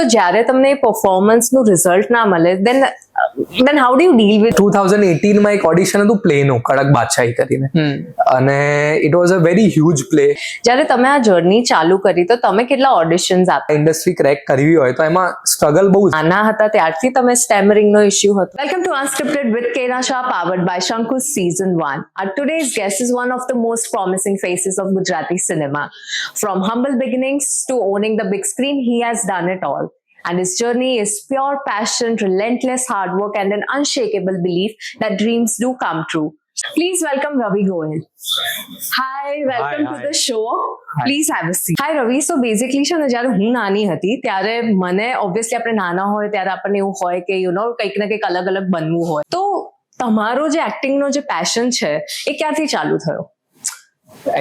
તો જ્યારે તમને પરફોર્મન્સનું રિઝલ્ટ ના મળે then how do you deal with 2018 માં એક ઓડિશન હતું પ્લેનું કડક બાદશાહી કરીને અને it was a very huge play. જ્યારે તમે આ જર્ની ચાલુ કરી તો તમે કેટલા ઓડિશન્સ આપ્યા? ઇન્ડસ્ટ્રી ક્રેક કરવી હોય તો એમાં સ્ટ્રગલ બહુ નાના હતા ત્યારથી તમે સ્ટેમરિંગનો ઇશ્યુ હતો. વેલકમ ટુ અનસ્ક્રિપ્ટેડ વિથ કેના Shah, powered by Shankus Season 1. Our today's guest is one of the most promising faces of Gujarati cinema. From humble beginnings to owning the big screen, he has done it all. And his journey is pure passion, relentless hard work, and an unshakable belief that dreams do come true. Please welcome Ravi Goel. Hi, welcome to the show. Please have a seat. Hi Ravi. So basically છે ને જ્યારે હું નાની હતી ત્યારે મને obviously આપણે નાના હોય ત્યારે આપણને એવું હોય કે કંઈક ને કંઈક અલગ અલગ બનવું હોય. તો તમારો જે એક્ટિંગનો જે પેશન છે એ ક્યારથી ચાલુ થયો?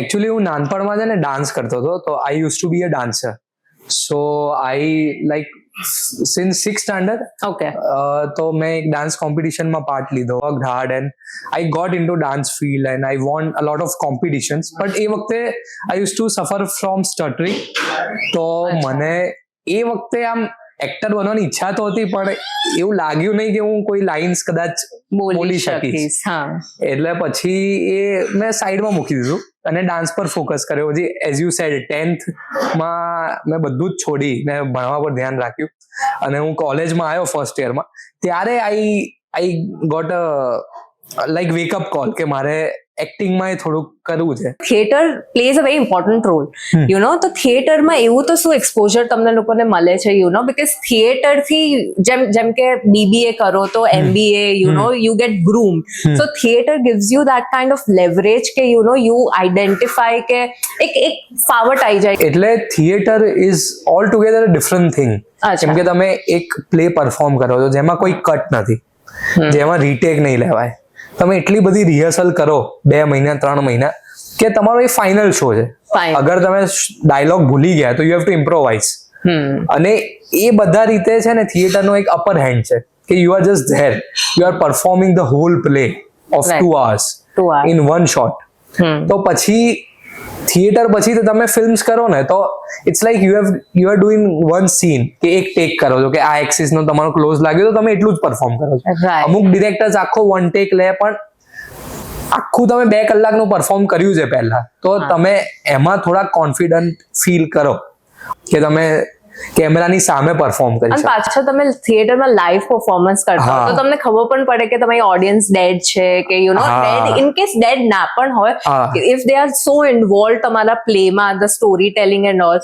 એકચ્યુઅલી હું નાનપણમાં છે ને ડાન્સ કરતો હતો, તો I use to be a dancer. So I like since 6th standard તો મેં એક ડાન્સ કોમ્પિટિશનમાં પાર્ટ લીધો, worked hard and I got into dance field and I won a lot of competitions. But એ વખતે I use to suffer from stuttering. તો મને એ વખતે આમ એક્ટર બનવાની ઈચ્છા તો હતી, પણ એવું લાગ્યું નહીં કે હું કોઈ લાઇન્સ કદાચ બોલી શકીશ. એટલે પછી એ મેં સાઈડમાં મૂકી દીધું અને ડાન્સ પર ફોકસ કર્યો. હજી એઝ યુ સેડ 10th માં મેં બધું જ છોડી ને ભણવા પર ધ્યાન રાખ્યું અને હું કોલેજમાં આવ્યો ફર્સ્ટ યરમાં ત્યારે I got a like wake up call કે મારે એક્ટિંગમાં થોડુંક કરવું છે. Theatre plays a very important role તો થિયેટરમાં એવું તો શું એક્સપોઝર તમને લોકોને મળે છે બીકોઝ થિયેટરથી જેમ કે બીબીએ કરો તો MBA you get groom. So theatre gives you that kind of leverage કે યુ આઈડેન્ટિફાય કે એક ફાવટ આવી જાય. એટલે theatre is all together different thing. કેમ કે તમે એક પ્લે પરફોર્મ કરો છો જેમાં કોઈ કટ નથી, જેમાં રીટેક નહીં લેવાય. તમે એટલી બધી રિહર્સલ કરો 2 મહિના 3 મહિના કે તમારો એ ફાઇનલ શો છે. અગર તમે ડાયલોગ ભૂલી ગયા તો યુ હેવ ટુ ઇમ્પ્રોવાઇઝ. અને એ બધા રીતે છે ને થિયેટરનો એક અપર હેન્ડ છે કે you are just there, you are performing the whole play of 2 hours in one shot. તો પછી થિયેટર પછી તો તમે ફિલ્મ્સ કરો ને તો it's like you are doing one scene કે એક ટેક કરો છો કે આ એક્સિસ નો તમારો ક્લોઝ લાગ્યો તો તમે એટલું જ પરફોર્મ કરો છો. અમુક ડિરેક્ટર્સ આખો વન ટેક લે, પણ આખું તમે 2 કલાકનું પરફોર્મ કર્યું છે પહેલા, તો તમે એમાં થોડા કોન્ફિડન્ટ ફીલ કરો કે તમે કેમેરાની સામે પરફોર્મ કરી શકો. પાછળ તમે થિયેટરમાં લાઈવ પરફોર્મન્સ કરતા તો તમને ખબર પણ પડે કે તમારી ઓડિયન્સ ડેડ છે કે ડેડ ઇન કેસ ડેડ ના પણ હોય, if they are so involve તમારા પ્લેમાં the story telling and all,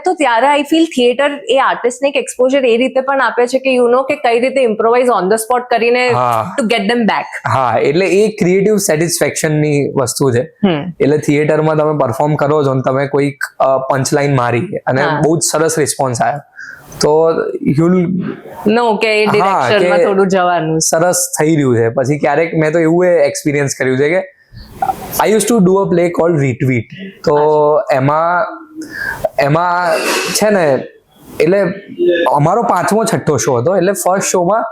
તો ત્યારે આઈ ફીલ થિયેટર એ આર્ટિસ્ટને એક એક્સપોઝર એ રીતે પણ આપે છે કે કે કઈ રીતે ઇમ્પ્રોવાઇઝ ઓન ધ સ્પોટ કરીને ટુ ગેટ ધેમ બેક. હા, એટલે એ ક્રિએટિવ સેટિસ્ફેક્શનની વસ્તુ છે. એટલે થિયેટરમાં તમે પરફોર્મ કરો છો અને તમે કોઈક પંચલાઈન મારી અને બહુ જ સરસ રિસ્પોન્સ તો થોડું જવાનું સરસ થઈ રહ્યું છે. પછી ક્યારેક મેં તો એવું એક્સપિરિયન્સ કર્યું છે કે આઈ use to do a play cold retweet. તો એમાં છે ને એટલે અમારો 5મો 6ઠ્ઠો શો હતો. એટલે ફર્સ્ટ શોમાં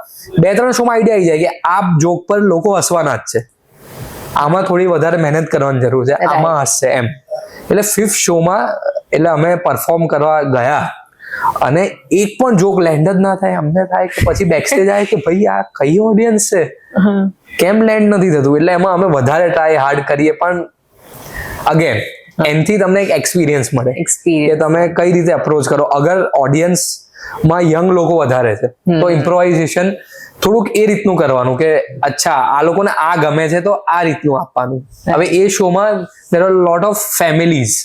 2-3 શોમાં આઈડિયા આવી જાય કે આ જોક પર લોકો હસવાના જ છે, આમાં થોડી વધારે મહેનત કરવાની જરૂર છે, આમાં હસશે એમ. એટલે 5th શોમાં એટલે અમે પરફોર્મ કરવા ગયા અને એક પણ જોક લેન્ડ જ ના થાય. અમને થાય કે પછી બેકસ્ટેજ આવે કે ભાઈ આ કઈ ઓડિયન્સ છે, કેમ લેન્ડ નથી થતું. એટલે એમાં અમે વધારે ટ્રાય હાર્ડ કરીએ, પણ અગેન એનથી તમને એક એક્સપિરિયન્સ મળે કે તમે કઈ રીતે અપ્રોચ કરો. અગર ઓડિયન્સમાં યંગ લોકો વધારે છે તો ઇમ્પ્રોવાઇઝેશન થોડુંક એ રીતનું કરવાનું કે અચ્છા આ લોકોને આ ગમે છે તો આ રીતનું આપવાનું. હવે એ શોમાં there are lot of families,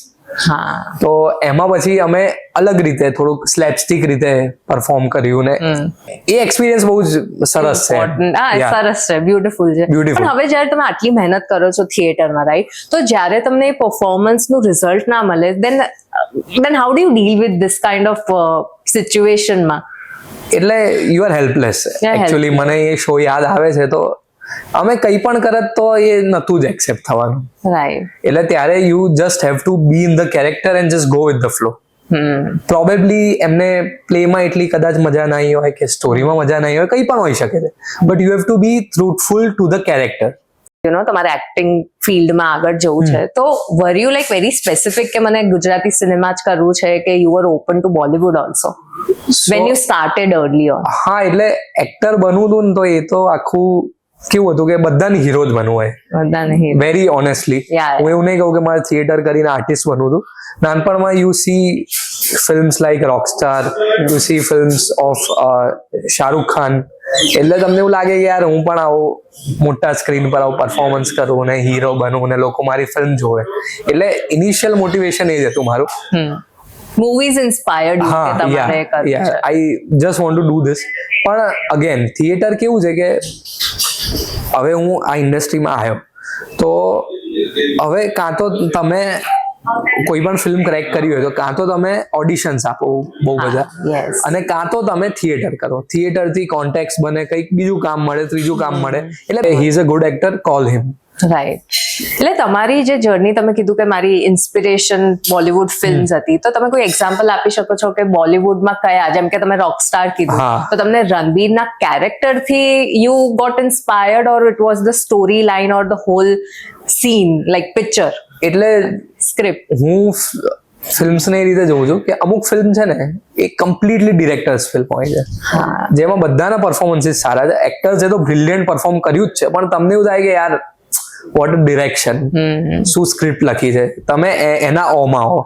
તો એમાં પછી અમે અલગ રીતે થોડુંક સ્લેપસ્ટિક રીતે પરફોર્મ કર્યું ને એ એક્સપિરિયન્સ બહુ જ સરસ છે. સરસ છે, બ્યુટીફુલ છે. પણ હવે જ્યારે તમે આટલી મહેનત કરો છો થિયેટરમાં, રાઈટ, તો જ્યારે તમને પરફોર્મન્સનું રિઝલ્ટ ના મળે then how do you deal with this kind of સિચ્યુએશનમાં? એટલે યુ આર હેલ્પલેસ. એકચ્યુઅલી મને એ શો યાદ આવે છે તો અમે કંઈ પણ કરત તો એ નતું જ એક્સેપ્ટ થવાનું. એટલે ત્યારે you just have to B in the character and just go with the flow. Probably એમને પ્લેમાં એટલી કદાચ મજા ના આવી હોય કે સ્ટોરીમાં મજા ના આવી હોય, કંઈ પણ હોઈ શકે છે, but you have to be truthful to the character. You know તમારે એક્ટિંગ ફિલ્ડમાં આગળ જવું છે તો were you like very specific કે મને ગુજરાતી સિનેમા જ કરવું છે કે you are open to Bollywood also when you started early on? હા, એટલે એક્ટર બનવું હતું ને તો એ તો આખું કેવું હતું કે બધાને હીરો જ બનવું હોય, બધાને વેરી ઓનેસ્ટલી. Yeah. હું એવું નહીં કહું કે મારે થિયેટર કરીને આર્ટિસ્ટ બનવું હતું. નાનપણમાં you C films like Rockstar, you C films of Shahrukh Khan, એટલે તમને એવું લાગે કે યાર હું પણ આવો મોટા સ્ક્રીન પર આવું પરફોર્મન્સ કરું ને હીરો બનું ને લોકો મારી ફિલ્મ જોવે. એટલે ઇનિશિયલ મોટિવેશન એ જ હતું મારું. મૂવીઝ ઇન્સ્પાયર્ડ યુ કે તમારે કરવું છે. I just want to do this. પણ અગેન થિયેટર કેવું છે કે હવે હું આ ઇન્ડસ્ટ્રીમાં આવ્યો તો હવે કાં તો તમે કોઈ પણ ફિલ્મ ક્રેક કરી હોય તો કાં તો તમે ઓડિશન્સ આપો બહુ બધા, અને કાં તો તમે થિયેટર કરો. થિયેટર થી કોન્ટેક્ટ બને, કંઈક બીજું કામ મળે, ત્રીજું કામ મળે. એટલે he is a good actor, call him. Right. એટલે તમારી જે જર્ની, તમે કીધું કે મારી ઇન્સ્પિરેશન બોલિવૂડ ફિલ્મ્સ હતી, તો તમે કોઈ એક્ઝામ્પલ આપી શકો છો કે બોલિવૂડમાં કયા, જેમ કે તમે રોકસ્ટાર કીધું, તો તમને રણબીરના કેરેક્ટર થી you got inspired or it was the story line or the whole scene like picture? એટલે સ્ક્રિપ્ટ હું ફિલ્મ્સ ને એ રીતે જોઉં છું કે અમુક ફિલ્મ છે ને એ કમ્પ્લીટલી ડિરેક્ટર્સ ફિલ્મ હોય છે, જેમાં બધાના પરફોર્મન્સીસ સારા છે. એક્ટર્સ એ તો બ્રિલિયન્ટ પરફોર્મ કર્યું જ છે, પણ તમને એવું થાય કે યાર વોટ ડિરેક્શન, શું સ્ક્રિપ્ટ લખી છે, તમે એના ઓમાં હો.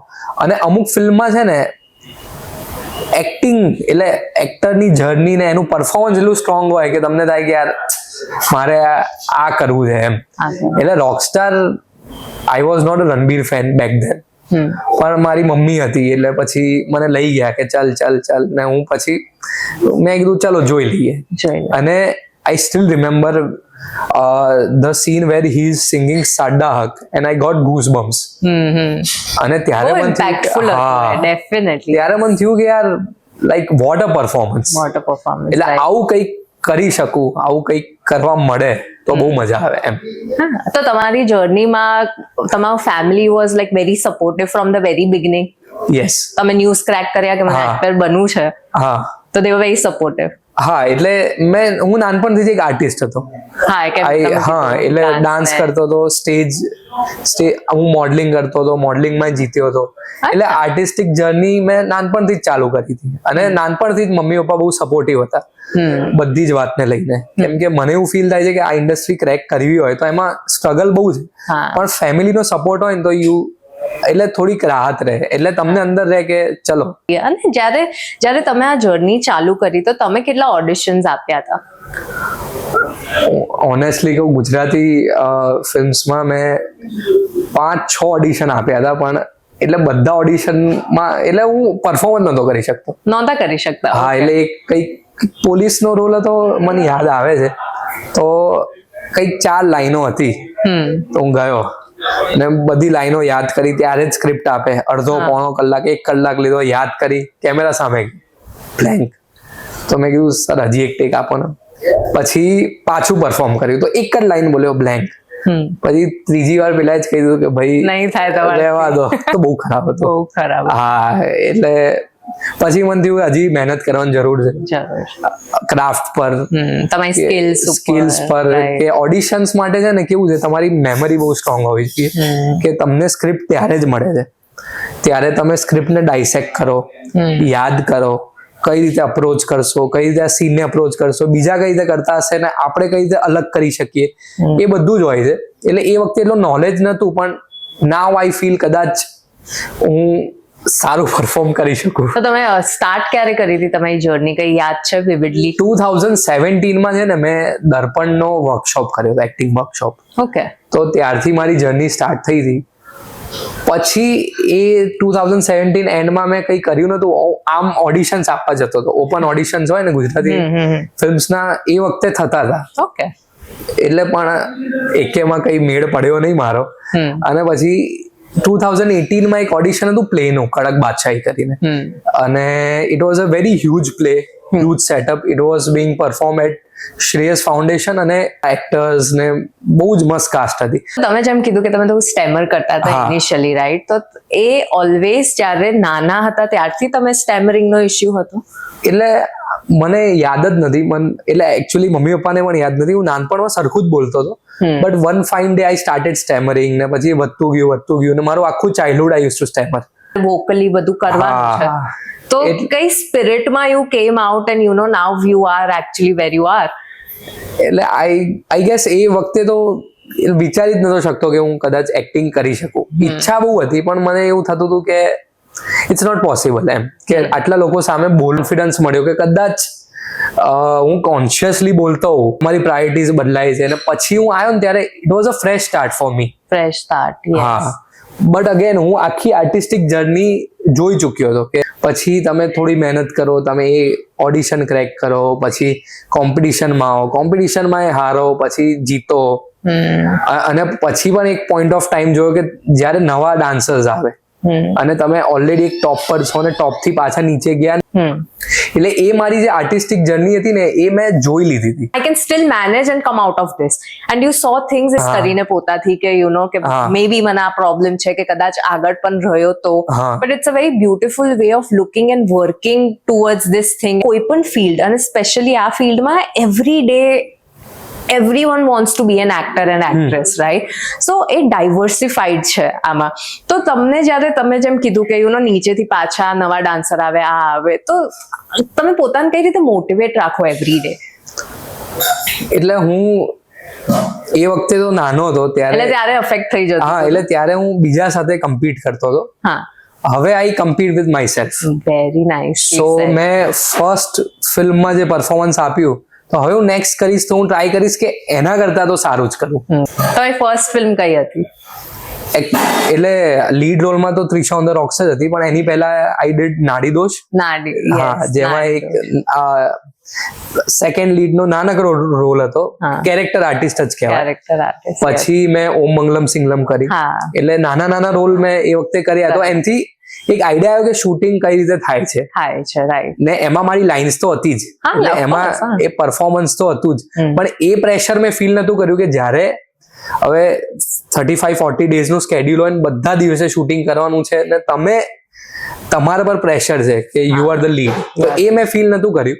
અને અમુક ફિલ્મમાં છે ને એક્ટિંગ એટલે એક્ટરની જર્ની ને એનું પરફોર્મન્સ એટલું સ્ટ્રોંગ હોય કે તમને થાય કે યાર મારે આ કરવું છે એમ. એટલે Rockstar, I was not a Ranbir fan back then, પણ મારી મમ્મી હતી એટલે પછી મને લઈ ગયા કે ચાલ ચાલ ચાલ, ને હું પછી મેં કીધું ચલો જોઈ લઈએ. અને I still remember the scene where he is singing Sadda Haq and I got goosebumps. અને ત્યારે મને impactful definitely, ત્યારે મને થયું કે યાર લાઈક વોટ અ પરફોર્મન્સ. એટલે આવું કંઈક કરી શકું, આવું કંઈક કરવા મળે તો બહુ મજા આવે એમ. તો તમારી જર્નીમાં તમારું family was like very supportive from the very beginning? Yes. તમે ન્યૂઝ ક્રેક કર્યા કે મને એક્ટર બનવું છે, હા, તો દે વર વેરી સપોર્ટિવ? હા, એટલે હું નાનપણથી જ એક આર્ટિસ્ટ હતો. હા, એટલે ડાન્સ કરતો હતો, સ્ટેજ હું મોડલિંગ કરતો હતો, મોડલિંગમાં જીત્યો હતો. એટલે આર્ટિસ્ટિક જર્ની મેં નાનપણથી જ ચાલુ કરી હતી. અને નાનપણથી જ મમ્મી પપ્પા બહુ સપોર્ટિવ હતા બધી જ વાતને લઈને. કેમ કે મને એવું ફીલ થાય છે કે આ ઇન્ડસ્ટ્રી ક્રેક કરવી હોય તો એમાં સ્ટ્રગલ બહુ છે, પણ ફેમિલીનો સપોર્ટ હોય ને તો એટલે થોડીક રાહત રહે, એટલે તમને અંદર રહે કે ચલો. અને જ્યારે તમે આ જર્ની ચાલુ કરી તો તમે કેટલા ઓડિશન્સ આપ્યા હતા? ઓનેસ્ટલી કહું, ગુજરાતી ફિલ્મ્સમાં મેં 5-6 ઓડિશન આપ્યા હતા, પણ એટલે બધા ઓડિશનમાં એટલે હું પરફોર્મન્સ નહોતો કરી શકતો. નહોતા કરી શકતા? હા, એટલે કંઈક પોલીસનો રોલ હતો, મને યાદ આવે છે. તો કંઈક 4 લાઈનો હતી, તો હું ગયો અને બધી લાઈનો યાદ કરી. ત્યારે જ સ્ક્રિપ્ટ આપે, અડધો પોણો કલાક 1 કલાક લીધો, યાદ કરી, કેમેરા સામે બ્લેન્ક. તો મેં કીધું સર હજી એક ટેક આપો ને. પછી પાછું પરફોર્મ કર્યું તો એક જ લાઈન બોલ્યો બ્લેન્ક. પછી ત્રીજી વાર પેલા જ કહી દીધું કે ભાઈ નહીં થાય, રહેવા દો. તો બહુ ખરાબ હતું. બહુ ખરાબ. હા, એટલે પછી મને થયું હજી મહેનત કરવાની જરૂર છે ક્રાફ્ટ પર, તમારી સ્કિલ્સ પર. કે ઓડિશન્સ માટે છે ને કેવું છે, તમારી મેમરી બહુ સ્ટ્રોંગ હોવી જોઈએ. કે તમને સ્ક્રિપ્ટ ત્યારે જ મળે છે, ત્યારે તમે સ્ક્રિપ્ટને ડાયસેક્ટ કરો, યાદ કરો, કઈ રીતે અપ્રોચ કરશો, કઈ રીતે આ સીનને અપ્રોચ કરશો, બીજા કઈ રીતે કરતા હશે ને આપણે કઈ રીતે અલગ કરી શકીએ, એ બધું જ હોય છે. એટલે એ વખતે એટલું નોલેજ નહોતું, પણ નાવ આઈ ફીલ કદાચ હું સારું પરફોર્મ કરી શકું. તો તમે સ્ટાર્ટ ક્યારે કરી હતી તમારી જર્ની, કઈ યાદ છે વિવિડલી? 2017માં છે ને મેં દર્પણનો વર્કશોપ કર્યો હતો, એક્ટિંગ વર્કશોપ. ઓકે. તો ત્યારથી મારી જર્ની સ્ટાર્ટ થઈ હતી. પછી એ 2017 એન્ડમાં મેં કંઈ કર્યું નતું, આમ ઓડિશન્સ આપવા જતો હતો. ઓપન ઓડિશન્સ હોય ને ગુજરાતી ફિલ્મ્સના, એ વખતે થતા હતા. ઓકે. એટલે પણ એકેમાં કઈ મેળ પડ્યો નહીં મારો. અને પછી 2018માં એક ઓડિશન હતું પ્લેનું, કડક બાદશાહી કરીને, અને it was a very huge play, huge setup. It was being perform at Shreyas foundation, અને એક્ટર્સ ને બહુ જ મસ્ત કાસ્ટ હતી. તમે જેમ કીધું કે તમે તો સ્ટેમર કરતા હતા ઇનિશિયલી, રાઈટ? તો એ ઓલવેઝ જ્યારે નાના હતા ત્યારથી તમે સ્ટેમરિંગ નો ઇશ્યુ હતો? એટલે મને યાદ જ નથી એટલે એકચ્યુઅલી મમ્મી પપ્પાને પણ યાદ નથી. હું નાનપણમાં સરખું જ બોલતો હતો, but one fine day I started stammering ને પછી વધતું ગયું ને મારું આખું childhood I use to stammer. Vocally બધું કરવાનું છે, તો કઈ સ્પિરિટમાં you came out and you know now you are actually where you are? એટલે આઈ ગેસ એ વખતે તો વિચારી જ નતો શકતો કે હું કદાચ એક્ટિંગ કરી શકું. ઈચ્છા બહુ હતી પણ મને એવું થતું હતું કે ઇટ્સ નોટ પોસિબલ એમ, કે આટલા લોકો સામે કોન્ફિડન્સ મળ્યો કે કદાચ હું કોન્શિયસલી બોલતો હોઉં, મારી પ્રાયોરિટીઝ બદલાય છે અને પછી હું આવ્યો ને ત્યારે it was a fresh start for me. Fresh start, હા. બટ અગેન હું આખી આર્ટિસ્ટિક જર્ની જોઈ ચૂક્યો હતો કે પછી તમે થોડી મહેનત કરો, તમે એ ઓડિશન ક્રેક કરો, પછી કોમ્પિટિશનમાં આવો, કોમ્પિટિશનમાં હારો, પછી જીતો, અને પછી પણ એક પોઈન્ટ ઓફ ટાઈમ જોયો કે જ્યારે નવા ડાન્સર્સ આવે અને તમે ઓલરેડી એક ટોપ પર છો ને ટોપ થી પાછા નીચે ગયા, એટલે એ મારી જે આર્ટિસ્ટિક જર્ની હતી ને એ મેં જોઈ લીધી હતી. I can still manage and come out of this and you saw things is કરીને પોતાથી કે you know કે maybe મને આ પ્રોબ્લેમ છે કે કદાચ આગળ પણ રહ્યો તો, but it's a very beautiful way of looking and working towards this thing. કોઈ પણ ફિલ્ડ અને સ્પેશિયલી આ ફિલ્ડમાં every day everyone wants to be an actor and actress, right? So A diversified છે આમાં. તો તમને જ્યારે તમે જેમ કીધું કે યુ નો નીચેથી પાછા નવા ડાન્સર આવે, આ આવે, તો તમે પોતાને કઈ રીતે મોટિવેટ રાખો એવરી ડે? એટલે હું એ વખતે તો નાનો હતો ત્યારે અફેક્ટ થઈ જતો. હા, એટલે ત્યારે હું બીજા સાથે કમ્પીટ કરતો હતો. હા, હવે I compete with myself. Very nice. So મેં ફર્સ્ટ ફિલ્મમાં જે પરફોર્મન્સ આપ્યું, તો હવે હું નેક્સ્ટ કરીશ તો હું ટ્રાય કરીશ કે એના કરતા તો સારું જ કરું. તમારી ફર્સ્ટ ફિલ્મ કઈ હતી? એટલે લીડ રોલમાં તો ત્રિશા ઓન ધ રોક્સ જ હતી, પણ એની પહેલા આઈ ડીડ નાડી દોષ. હા, જેમાં એક સેકન્ડ લીડ નો નાનકડો રોલ હતો, કેરેક્ટર આર્ટિસ્ટ જ કહેવાય. પછી મેં ઓમ મંગલમ સિંગલમ કરી, એટલે નાના નાના રોલ મેં એ વખતે કર્યા. તો એમથી એક આઈડિયા આવ્યો કે શૂટિંગ કઈ રીતે થાય છે, રાઈટ. ને એમાં મારી લાઇન્સ તો હતી જ, એટલે એમાં એ પરફોર્મન્સ તો હતું જ, પણ એ પ્રેશર મેં ફીલ નતું કર્યું કે જ્યારે હવે 35-40 ડેઝ નું સ્કેડ્યુલ હોય ને બધા દિવસે શૂટિંગ કરવાનું છે ને તમે તમારા પર પ્રેશર છે કે યુ આર ધ લીડ, તો એ મેં ફીલ નતું કર્યું.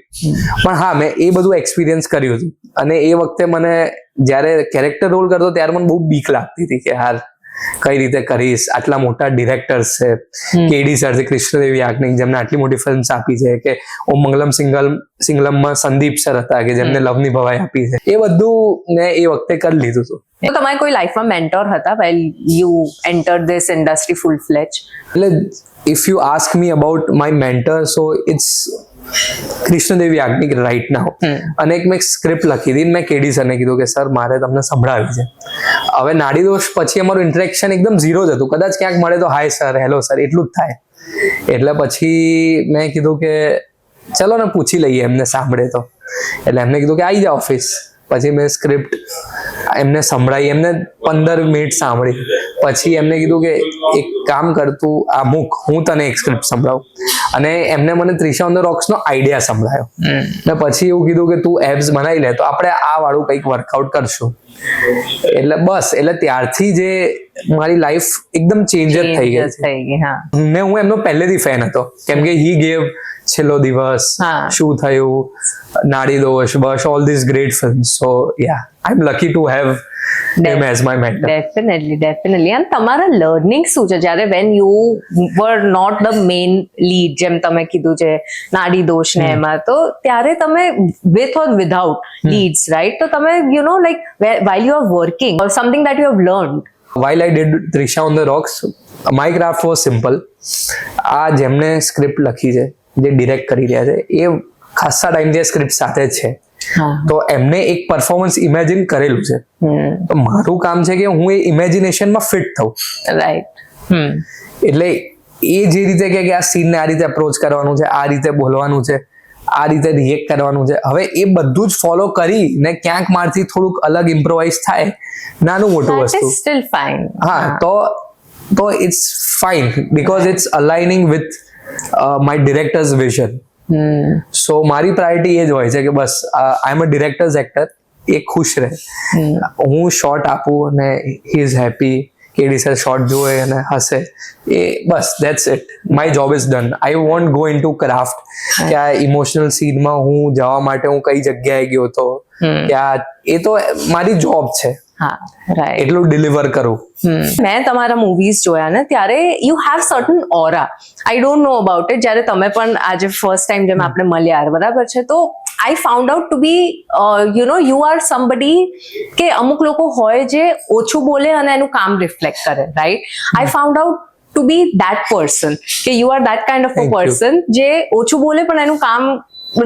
પણ હા, મેં એ બધું એક્સપિરિયન્સ કર્યું હતું. અને એ વખતે મને જ્યારે કેરેક્ટર રોલ કરતો ત્યારે મને બહુ બીક લાગતી હતી કે હાર કઈ રીતે કરીશ. આટલા મોટા ડિરેક્ટર્સ છે, કેડી સર છે, કૃષ્ણદેવી યાજ્ઞિક, જેમને આટલી મોટી ફિલ્મ્સ આપી છે, કે ઓમ મંગલમ સિંગલમમાં સંદીપ સર હતા કે જેમને લવની ભવાઈ આપી છે, એ બધું મેં એ વખતે કરી લીધું હતું. તો તમારે કોઈ લાઈફમાં મેન્ટોર હતા well you enter this industry full fledge? એટલે if you ask me about my mentor, so it's Krishnadev Yagnik right now. અને એક મેં સ્ક્રિપ્ટ લખી હતી, મેં કેડી સરને કીધું કે સર મારે તમને સંભળાવી છે. હવે નાડી દોષ પછી અમારું ઇન્ટરેક્શન એકદમ ઝીરો જ હતું, કદાચ ક્યાંક મળે તો હાય સર, હેલો સર, એટલું જ થાય. એટલે પછી મેં કીધું કે ચલો ને પૂછી લઈએ એમને સાંભળે તો. એટલે એમને કીધું કે આવી જાઓ ઓફિસ. પછી મેં સ્ક્રિપ્ટ એમને સંભળાવી, એમને 15 મિનિટ સાંભળી. પછી એમને કીધું કે એક કામ કરતું આ મૂક, હું તને એક સ્ક્રિપ્ટ સંભળાવું. અને એમને મને ત્રિશા ઓન ધ રોક્સ નો આઈડિયા સંભળાયો. ને પછી એવું કીધું કે તું એબ્સ બનાવી લે, તો આપણે આ વાળું કંઈક વર્કઆઉટ કરશું. એટલે બસ, એટલે ત્યારથી જે મારી લાઈફ એકદમ ચેન્જ જ થઈ ગઈ. ને હું એમનો પહેલેથી ફેન હતો, કેમ કે હી ગેવ છેલ્લો દિવસ, શું થયું, નાડી દોષ, બસ, all this great films. So yeah, I am lucky to have him as my mentor. Definitely. And તમારા લર્નિંગ શું છે જ્યારે when you were not the main lead, જેમ તમે કીધું છે નાડી દોષ ને એમાં, તો ત્યારે તમે with or without leads, right? તો તમે you know like while you are working or something that you have learned. While I did Trisha on the Rocks, my craft was simple. આ જેમને સ્ક્રિપ્ટ લખી છે, જે ડિરેક્ટ કરી રહ્યા છે, એ ખાસા ટાઈમથી સ્ક્રિપ્ટ સાથે જ છે. તો એમને એક પરફોર્મન્સ ઇમેજિન કરેલું છે, તો મારું કામ છે કે હું એ ઇમેજિનેશનમાં ફિટ થઉં. રાઈટ. એટલે એ જે રીતે કે આ સીનને આ રીતે અપ્રોચ કરવાનું છે, આ રીતે બોલવાનું છે, આ રીતે રિએક્ટ કરવાનું છે, હવે એ બધું જ ફોલો કરી ને ક્યાંક મારથી થોડુંક અલગ ઇમ્પ્રોવાઇઝ થાય, નાનું મોટું વસ્તુ, સ્ટીલ ફાઇન. હા, તો it's fine because it's aligning with my directors vision. So મારી પ્રાયોરિટી એ જ હોય છે કે બસ આઈ એમ અ ડિરેક્ટર્સ એક્ટર, એ ખુશ રહે, હું શોર્ટ આપું અને he is happy, KD sir shot જોવે અને હસે એ બસ that's it my job is done I won't go in to craft કે આ ઇમોશનલ સીનમાં હું જવા માટે હું કઈ જગ્યાએ ગયો હતો ત્યાં એ તો મારી જોબ છે હા રાઈટ એટલું ડિલિવર કરું મેં તમારા મૂવીઝ જોયા ને ત્યારે you have certain aura I don't know about it જ્યારે તમે પણ આજે ફર્સ્ટ ટાઈમ જેમ આપણે મળ્યા બરાબર છે તો I found out to be you are somebody કે અમુક લોકો હોય જે ઓછું બોલે અને એનું કામ રિફ્લેક્ટ કરે right I found out to be that person કે you are that kind of a person જે ઓછું બોલે પણ એનું કામ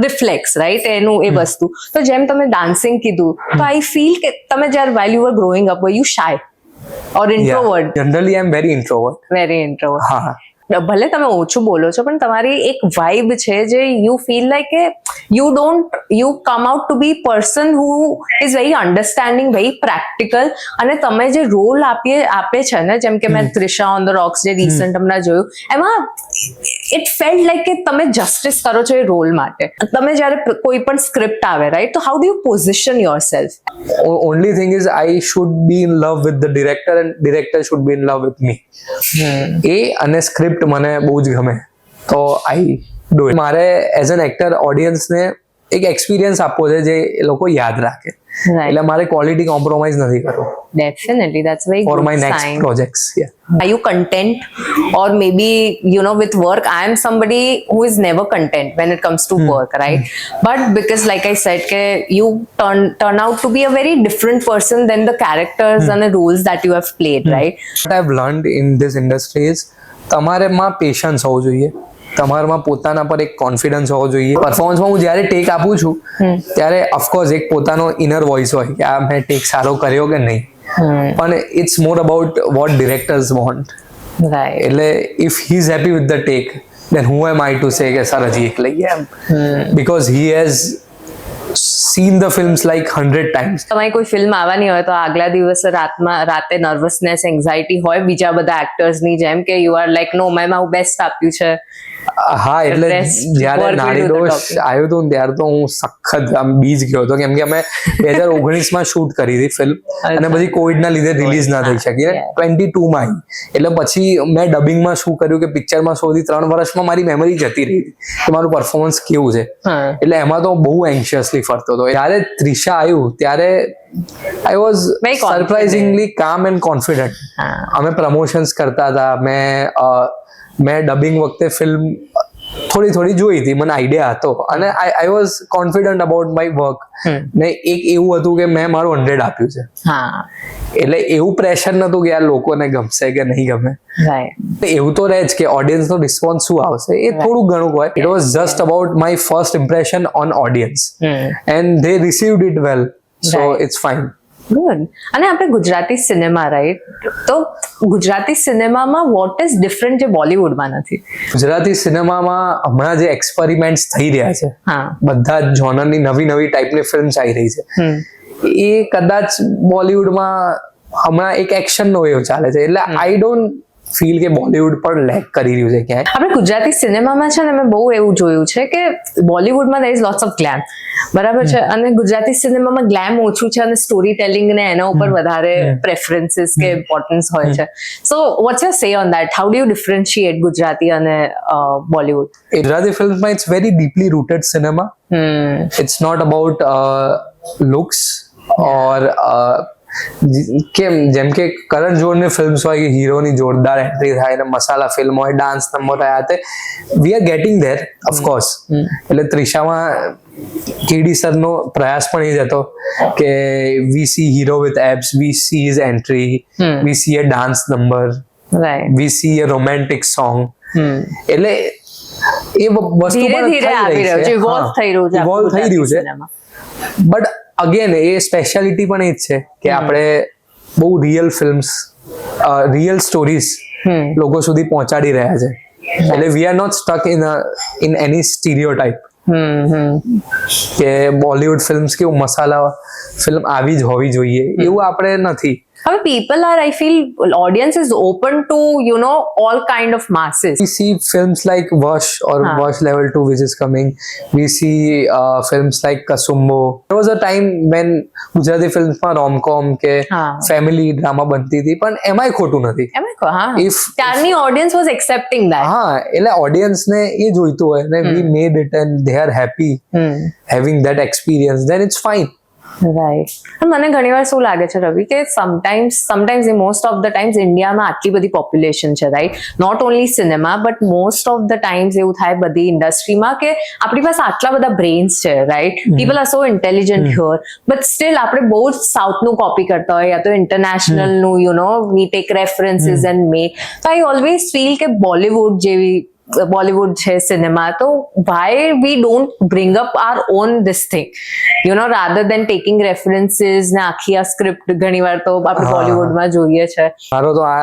રિફ્લેક્સ રાઈટ એનું એ વસ્તુ તો જેમ તમે ડાન્સિંગ કીધું તો આઈ ફીલ કે તમે જ્યારે while you were growing up were you shy or introvert generally I am very introvert હા ભલે તમે ઓછું બોલો છો પણ તમારી એક વાઇબ છે જે યુ ફીલ લાઈક કે you come out to be person who is very understanding very practical અને તમે જે રોલ આપે છે ને જેમ કે મેં ત્રિશા ઓન ધ રોક્સ જે રિસન્ટ હમણાં જોયું એમાં ઇટ ફેલ્ટ લાઈક કે તમે જસ્ટિસ કરો છો એ રોલ માટે તમે જ્યારે કોઈ પણ સ્ક્રિપ્ટ આવે રાઈટ તો how do you position yourself only thing is I should be in love with the director and director should be in love with me એ અને સ્ક્રિપ્ટ મને બહુ જ ગમે તો આઈ ડુ ઇટ મારે એઝ એન એક્ટર ઓડિયન્સને એક એક્સપિરિયન્સ આપવો છે જે એ લોકો યાદ રાખે એટલે મારે ક્વોલિટી કોમ્પ્રોમાઇઝ નથી કરવું definitely that's very for good my next sign. projects Are you content or maybe with work I am somebody who is never content when it comes to work right but because like I said ke you turn out to be a very different person than the characters and the roles that you have played right what I've learned in this industry is તમારેમાં patience હોવું જોઈએ તમારામાં પોતાના પર એક confidence હોવો જોઈએ પરફોર્મન્સમાં હું જ્યારે ટેક આપું છું ત્યારે ઓફકોર્સ એક પોતાનો ઇનર વોઇસ હોય કે આ મેં ટેક સારો કર્યો કે નહીં પણ it's more about what directors want right એટલે if he is happy with the take then who am I to say કે સર હજી એક લઈએ એમ because he has seen the films like 100 times તમારી કોઈ ફિલ્મ આવવાની હોય તો આગલા દિવસે રાતે નર્વસનેસ એન્ઝાઇટી હોય બીજા બધા એક્ટર્સની જેમ કે યુ આર લાઈક નો મેં મારું બેસ્ટ આપ્યું છે હા એટલે જ્યારે નાડી દોષ આવ્યો હતો ને ત્યારે તો હું સખત આમ બીજ ગયો હતો કેમ કે અમે 2019 શૂટ કરી હતી ફિલ્મ અને પછી કોવિડના લીધે રિલીઝ ના થઈ શકી 22 માં એટલે પછી મેં ડબિંગમાં શું કર્યું કે પિક્ચરમાં સૌથી 3 વર્ષમાં મારી મેમરી જતી રહી હતી કે મારું પરફોર્મન્સ કેવું છે એટલે એમાં તો બહુ એન્શિયસલી ફરતો હતો જ્યારે ત્રિશા આવ્યું ત્યારે I was surprisingly calm and confident અમે પ્રમોશન્સ કરતા હતા મેં ડબિંગ વખતે ફિલ્મ થોડી જોઈ હતી મને આઈડિયા હતો અને I was confident about my work ને એક એવું હતું કે મેં મારું 100 આપ્યું છે એટલે એવું પ્રેશર નતું કે આ લોકોને ગમશે કે નહીં ગમે એવું તો રહે જ કે ઓડિયન્સ નો રિસ્પોન્સ શું આવશે એ થોડું ઘણું હોય it was just about my first impression on audience and they received it well so it's fine good અને આપણે ગુજરાતી સિનેમા રાઈટ તો ગુજરાતી સિનેમામાં વોટ ઇઝ ડિફરન્ટ જે બોલિવૂડમાં નથી ગુજરાતી સિનેમામાં હમણાં જે એક્સપેરિમેન્ટ્સ થઈ રહ્યા છે બધા જ જોનરની નવી ટાઈપની ફિલ્મ્સ આવી રહી છે એ કદાચ બોલિવૂડમાં હમણાં એક એક્શનનો વેવ ચાલે છે એટલે આઈ ડોન્ટ ફીલ કે બોલિવૂડ પણ લેક કરી રહ્યું છે ક્યાંય આપણે ગુજરાતી સિનેમામાં છે ને મેં બહુ એવું જોયું છે કે બોલિવૂડમાં there is lots of glam બરાબર છે અને ગુજરાતી સિનેમામાં ગ્લેમ ઓછું છે અને સ્ટોરી ટેલિંગ ને એના ઉપર વધારે પ્રેફરન્સીસ કે ઇમ્પોર્ટન્સ હોય છે so what's your say on that how do you differentiate Gujarati અને બોલિવૂડ ગુજરાતી ફિલ્મમાં it's very deeply rooted cinema it's not about looks or જેમ કે કરણ જોહરની ફિલ્મ્સ હોય કે હીરોની જોરદાર એન્ટ્રી થાય ને મસાલા ફિલ્મ હોય ડાન્સ નંબર હોય તે we are getting there of course એટલે ત્રિશામાં કેડી સરનો પ્રયાસ પણ એ જ હતો કે we see hero with abs we see his entry we see a dance number we see a romantic song એટલે એ વસ્તુ પણ ઇવોલ્વ થઈ રહ્યું છે બટ અગેન એ સ્પેશિયાલિટી પણ એ જ છે કે આપણે બહુ રિયલ ફિલ્મ્સ રિયલ સ્ટોરીઝ લોકો સુધી પહોંચાડી રહ્યા છે એટલે we are not stuck in any stereotype કે બોલિવૂડ ફિલ્મ્સ કેવું મસાલા ફિલ્મ આવી જ હોવી જોઈએ એવું આપણે નથી હવે people are, I feel, audience is open to, you know, all kind of masses. We see films like Wash or Wash Level 2 which is coming. We see films like Kasumbo. There was a time when Gujarati ફિલ્મ્સમાં રોમકોમ કે family drama બનતી હતી પણ એમાંય ખોટું નથી. એમાં કહો હા, If ત્યારની audience was accepting that. હા એટલે ઓડિયન્સને એ જોઈતું હોય ને we made it and they are happy having that experience, then it's fine. Right. મને ઘણી વાર શું લાગે છે રવિ કે sometimes most of the times ઇન્ડિયામાં આટલી બધી પોપ્યુલેશન છે, right, not only cinema but most of the times એવું થાય બધી ઇન્ડસ્ટ્રીમાં કે આપણી પાસે આટલા બધા બ્રેન્સ છે, right, people are so intelligent here, but still આપણે બહુ જ સાઉથનું કોપી કરતા હોય યા તો ઇન્ટરનેશનલનું, you know, we take references and make. તો આઈ ઓલવેઝ ફીલ કે બોલિવૂડ છે સિનેમા, તો why we don't bring up our own this thing, you know, rather than taking references ને આખી આ સ્ક્રિપ્ટ ઘણી વાર તો આપણે બોલિવૂડમાં જોઈએ છે. મારો તો આ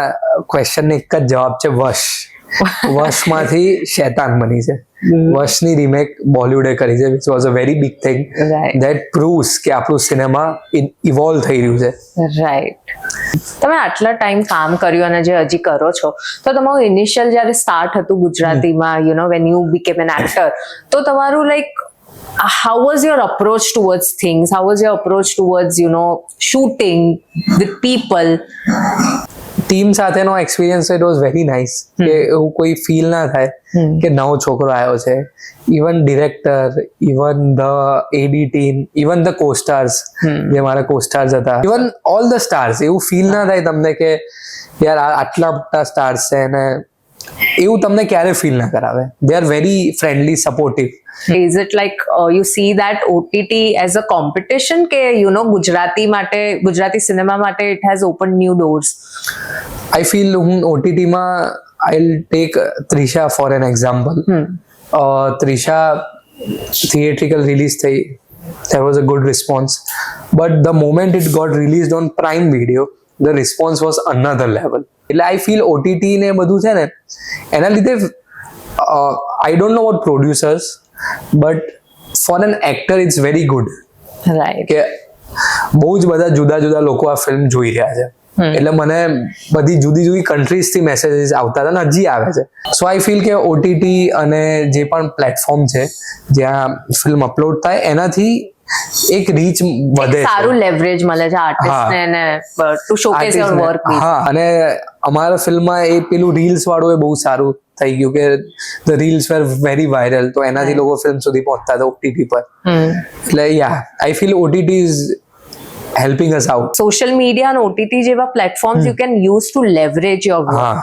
ક્વેશ્ચન ને એક જ જવાબ છે, વશ. વશમાંથી શેતાન બની છે. વશની રીમેક બોલિવૂડે કરી છે, which was a very big thing. Right. That proves કે આપણું સિનેમા ઇવોલ્વ થઈ રહ્યું છે. રાઈટ. તમે આટલા ટાઈમ કામ કર્યું અને જે હજી કરો છો, તો તમારું ઇનિશિયલ જ્યારે સ્ટાર્ટ હતું ગુજરાતીમાં, you know, when you became N actor, તો તમારું like how was your approach towards things? How was your approach towards, you know, shooting with people? Team સાથેનો experience it was very nice કે એવું કોઈ feel ના થાય કે નવો છોકરો આવ્યો છે. Even director, even the AD team, even the costars, જે મારા કોસ્ટાર્સ હતા, ઇવન ઓલ ધ સ્ટાર્સ, એવું ફીલ ના થાય તમને કે યાર આટલા મોટા સ્ટાર્સ છે ને એવું તમને ક્યારે ફીલ ના કરાવે. They are very friendly, supportive. Is it like you see that OTT as a competition કે, you know, ગુજરાતી સિનેમા માટે it has opened new doors? I feel હું OTTમાં I'll take Trisha for an example. Trisha theatrical release થઈ, there was a good response, but the moment it got released on Prime Video, the response was another level. એટલે I feel OTT ને બધું છે ને એના લીધે I don't know about producers, but for an actor it's very good. Right. કે બહુ જ બધા જુદા જુદા લોકો આ ફિલ્મ જોઈ રહ્યા છે, એટલે મને બધી જુદી જુદી કન્ટ્રીઝ થી મેસેજીસ આવતા હતા ને હજી આવે છે. સો આઈ ફીલ કે OTT અને જે પણ પ્લેટફોર્મ છે જ્યાં ફિલ્મ અપલોડ થાય એનાથી એક રીચ વધે, સારું લેવરેજ મળે છે આર્ટિસ્ટને ને ટુ શોકેસ યોર વર્ક. હા, અને અમારા ફિલ્મમાં એ પેલું રીલ્સ વાળું એ બહુ સારું થઈ ગયું કે the reels wear very viral, તો એનાથી લોકો ફિલ્મ સુધી પહોંચતા હતા OTT પર. એટલે yeah I feel OTT is helping us out. Social media and OTT જેવા platforms you can use to leverage your work.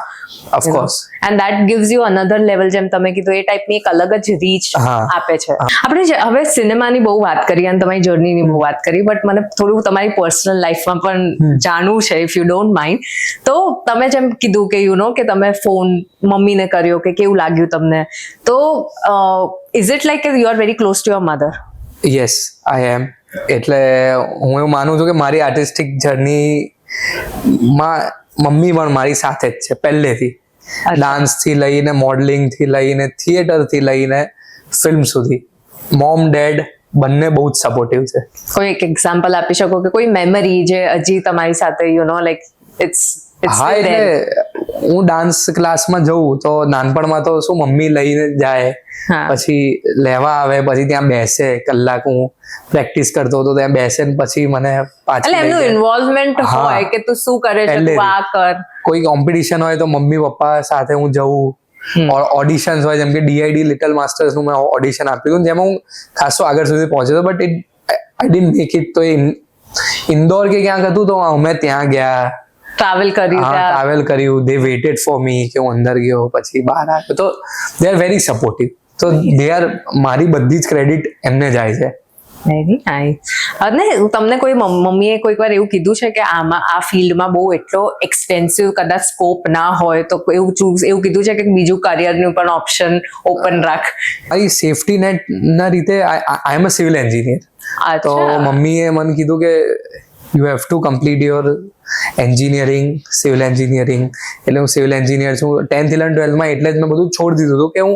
Of course. And that gives you another level, જેમ તમે કીધું એ ટાઈપની એક અલગ જ રીચ આપે છે. આપણે હવે સિનેમાની બહુ વાત કરી અને તમારી જર્નીની બહુ વાત કરી, બટ મને થોડું તમારી પર્સનલ લાઈફમાં પણ જાણવું છે, ઇફ યુ ડોન્ટ માઇન્ડ. તો તમે જેમ કીધું કે યુ નો કે તમે ફોન મમ્મીને કર્યો કે કેવું લાગ્યું તમને, તો is it like you are very close to your mother? Yes, I am. એટલે હું એવું માનું છું કે મારી આર્ટિસ્ટિક જર્નીમાં મમ્મી પણ મારી સાથે જ છે પહેલેથી. ડાન્સથી લઈને, મોડલિંગથી લઈને, થિયેટરથી લઈને ફિલ્મ સુધી મોમ ડેડ બંને બહુ જ સપોર્ટિવ છે. કોઈ એક એક્ઝામ્પલ આપી શકો કે કોઈ મેમરી જે હજી તમારી સાથે, યુ નો, લાઈક ઇટ્સ હા, એટલે હું ડાન્સ ક્લાસમાં જઉં તો નાનપણમાં તો શું મમ્મી લઈને જાય, પછી લેવા આવે, પછી ત્યાં બેસે કલાક, હું પ્રેક્ટિસ કરતો હતો ત્યાં બેસે ને પછી મને પાછું એમનું ઇન્વોલ્વમેન્ટ હોય કે તું શું કરે છે, તું આ કર. કોઈ કોમ્પિટિશન હોય તો મમ્મી પપ્પા સાથે હું જઉં. ઓડિશન્સ હોય, જેમ કે DID લિટલ માસ્ટર્સ નું મેં ઓડિશન આપ્યું હતું જેમાં હું ખાસો આગળ સુધી પહોંચ્યો હતો, but I didn't make it. તો ઇન્દોર કે ક્યાંક હતું તો અમે ત્યાં ગયા, ટ્રાવેલ કર્યું. દે વેટેડ ફોર મી કે હું અંદર ગયો પછી બહાર આવ્યો. તો દે આર વેરી સપોર્ટિવ. તો દે આર, મારી બધી જ ક્રેડિટ એમને જાય છે. Very nice. અને તમને કોઈ મમ્મીએ કોઈક વાર એવું કીધું છે કે આમાં આ ફિલ્ડમાં બહુ એટલો એક્સપેન્સિવ કદાચ સ્કોપ ના હોય તો એવું કીધું છે કે બીજું કરિયરનું પણ ઓપ્શન ઓપન રાખ? મારી સેફટી નેટ ના રીતે આઈ એમ અ સિવિલ એન્જિનિયર. તો મમ્મીએ મને કીધું કે you have to complete your engineering, civil engineering. એટલે હું સિવિલ એન્જિનિયર છું. 10th 11th 12th એટલે જ મેં બધું છોડી દીધું હતું કે હું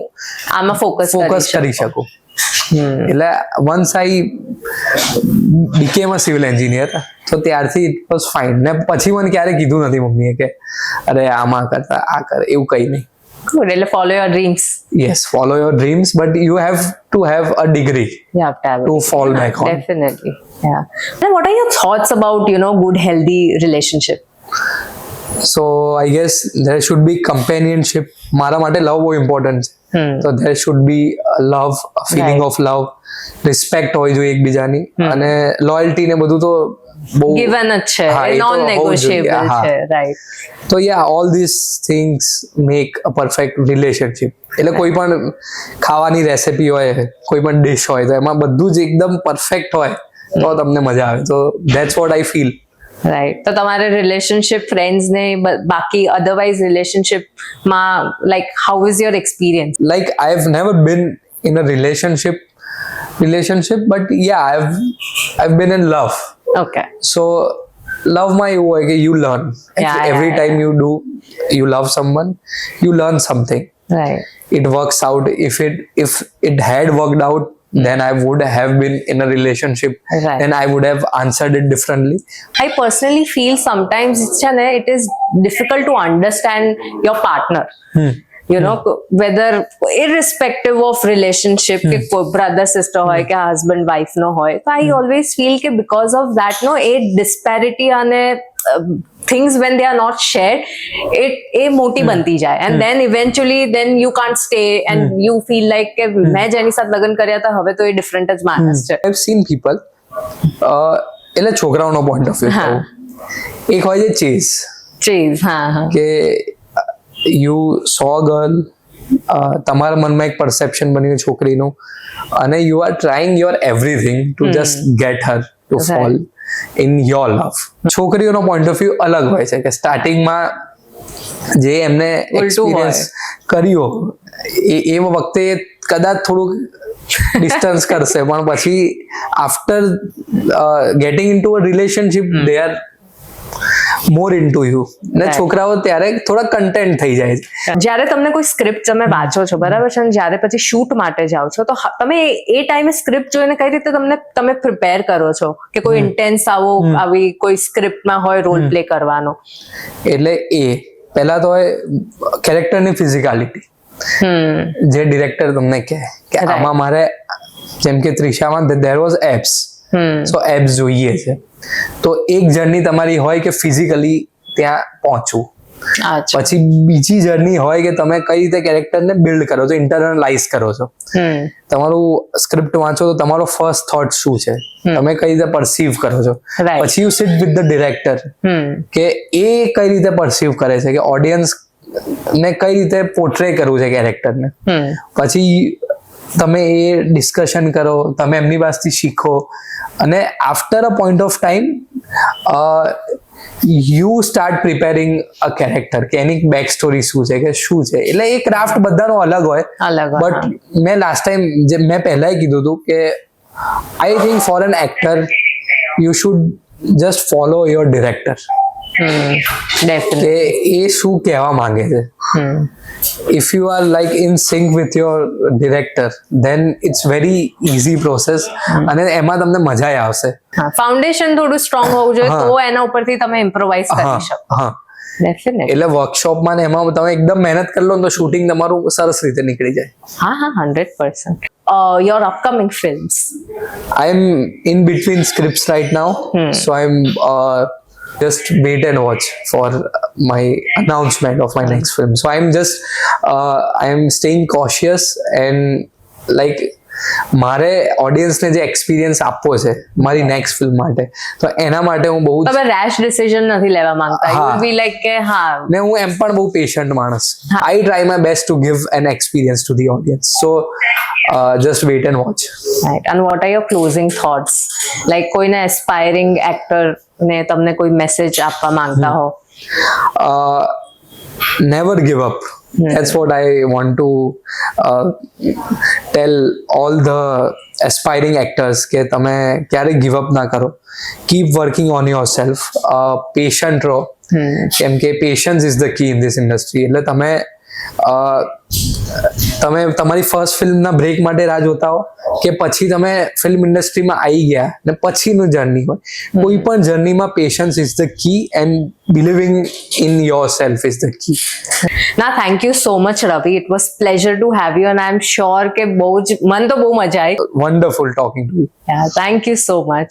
આમાં ફોકસ કરી શકું. એટલે વન્સ આઈ બીકેમ અ સિવિલ એન્જિનિયર તો ત્યારથી ઇટ વોઝ ફાઇન. ને પછી મને ક્યારે કીધું નથી મમ્મીએ કે અરે આમાં કરતા આ કર, એવું કંઈ નહીં. Good. એટલે follow your dreams. Yes, follow your dreams, but you have to have a degree You have to have to it. fall back on. Definitely. Yeah. And what are your thoughts about, good, healthy relationship? So I guess there should be companionship. મારા માટે લવ બહુ important છે. So there should be a love, a feeling Right. of love, respect હોવી જોઈએ એકબીજાની, અને loyalty ને બધું તો બહુ Given જ છે, હા, એ તો હોવું non-negotiable જોઈએ, હા. છે, right? તો all these things make a perfect relationship. એટલે કોઈ પણ ખાવાની રેસિપી હોય, કોઈ પણ ડિશ હોય, તો એમાં બધું જ એકદમ પરફેક્ટ હોય તો તમને મજા આવે. તો that's what I feel. Right. તો તમારે રિલેશનશિપ ફ્રેન્ડ્સ ને બાકી અધરવાઇઝ રિલેશનશિપમાં like how is your experience? Like I've never been in a relationship, but yeah, I've been in love. Okay. So love માં એવું હોય કે you learn. Every Yeah. time you love someone, you learn something. Right. It works out. If it had worked out, then I would have been in a relationship. Right. Then I would have answered it differently. I personally feel sometimes it is difficult to understand your partner. Whether irrespective of relationship, કે કોઈ brother sister હોય કે husband wife નો હોય, so I always feel કે because of that a disparity અને things when they are not shared, એ મોટી બનતી જાય, and then eventually you can't stay and you feel like કે મેં જેની સાથે લગ્ન કર્યા હતા હવે તો એ ડિફરન્ટ જ માણસ છે. I've seen people, એટલે છોકરાઓનો પોઈન્ટ ઓફ વ્યૂ કહું, એક હોય છે ચેઝ, હા કે યુ સો ગર્લ, તમારા મનમાં એક પરસેપ્શન બન્યું છોકરીનું, અને you are trying your everything to just get her to fall in your love. છોકરીઓનો પોઈન્ટ ઓફ વ્યૂ અલગ હોય છે, કે સ્ટાર્ટિંગમાં જે એમને એક્સપિરિયન્સ કર્યો એ વખતે કદાચ થોડુંક ડિસ્ટન્સ કરશે, પણ પછી after gating in to a relationship they are more into you. ને છોકરાઓ ત્યારે થોડા કન્ટેન્ટ થઈ જાય છે. જ્યારે તમને કોઈ સ્ક્રિપ્ટ તમે વાંચો છો, બરાબર છે, અને જ્યારે પછી શૂટ માટે જાઓ છો, તો તમે એ ટાઈમે સ્ક્રિપ્ટ જોઈને કઈ રીતે તમે પ્રિપેર કરો છો કે કોઈ ઇન્ટેન્સ આવી કોઈ સ્ક્રિપ્ટમાં હોય રોલ પ્લે કરવાનો? એટલે પહેલા તો હોય કેરેક્ટરની ફિઝિકાલિટી, જે ડિરેક્ટર તમને કહે કે આમાં મારે, જેમ કે ત્રિશામાં there was abs, so abs જોઈએ છે, તો એક જર્ની તમારી હોય કે ફિઝિકલી ત્યાં પહોંચવું. પછી બીજી જર્ની હોય કે તમે કઈ રીતે કેરેક્ટરને બિલ્ડ કરો છો, ઇન્ટરનલાઇઝ કરો છો. તમારું સ્ક્રિપ્ટ વાંચો તો તમારો ફર્સ્ટ થોટ શું છે, તમે કઈ રીતે પરસીવ કરો છો. પછી you seat with the director, કે એ કઈ રીતે પરસીવ કરે છે, કે ઓડિયન્સ ને કઈ રીતે પોર્ટ્રે કરવું છે કેરેક્ટરને. પછી તમે એ ડિસ્કશન કરો, તમે એમની પાસેથી શીખો, અને after a point of time you start preparing a character, કે એની બેક સ્ટોરી શું છે, કે શું છે. એટલે એ ક્રાફ્ટ બધાનો અલગ હોય. બટ મેં લાસ્ટ ટાઈમ જે મેં પહેલાં કીધું હતું કે I think for an actor you should just follow your director, કે એ શું કહેવા માંગે છે. If you are like in sync with your director, then it's very easy process, અને એમાં તમને મજા આવશે. ફાઉન્ડેશન થોડું સ્ટ્રોંગ હોવું જોઈએ, તો એના ઉપરથી તમે ઇમ્પ્રોવાઇઝ કરી શકો. ડેફિનેટલી. એટલે વર્કશોપમાં ને એમાં તમે એકદમ મહેનત કરી લો તો શૂટિંગ તમારું સરસ રીતે નીકળી જાય. હા 100%. Your upcoming films? I am in between scripts right now, so I'm just wait and watch for my announcement of my next film. So I am staying cautious, and like મારે ઓડિયન્સને જે experience આપવો છે મારી next film માટે, તો એના માટે હું બહુ તમે રેશ ડિસિઝન નથી લેવા માંગતા. યુ વિલ બી લાઈક કે ને હું એમ પણ બહુ પેશન્ટ માણસ. I try my best to give an experience to the audience. So just wait and watch. Right. And what are your closing thoughts? Like કોઈને એસ્પાયરિંગ એક્ટર ને તમને કોઈ મેસેજ આપવા માંગતા હો? Never give up. That's what I want to tell all the aspiring actors, કે તમે ક્યારે give up ના કરો. Keep working on yourself. Patient રહો, કેમ કે patience is the key in this industry. એટલે તમે તમે તમારી ફર્સ્ટ ફિલ્મના બ્રેક માટે રાહ જોતા હો કે પછી તમે ફિલ્મ ઇન્ડસ્ટ્રીમાં આવી ગયા ને પછીનું જર્ની હોય કોઈ પણ જર્નીમાં patience is the key and believing in yourself is the key. ના thank you so much Ravi, it was pleasure to have you and I am sure કે બહુ જ મને તો બહુ મજા આવી. Wonderful talking to you. Thank you so much.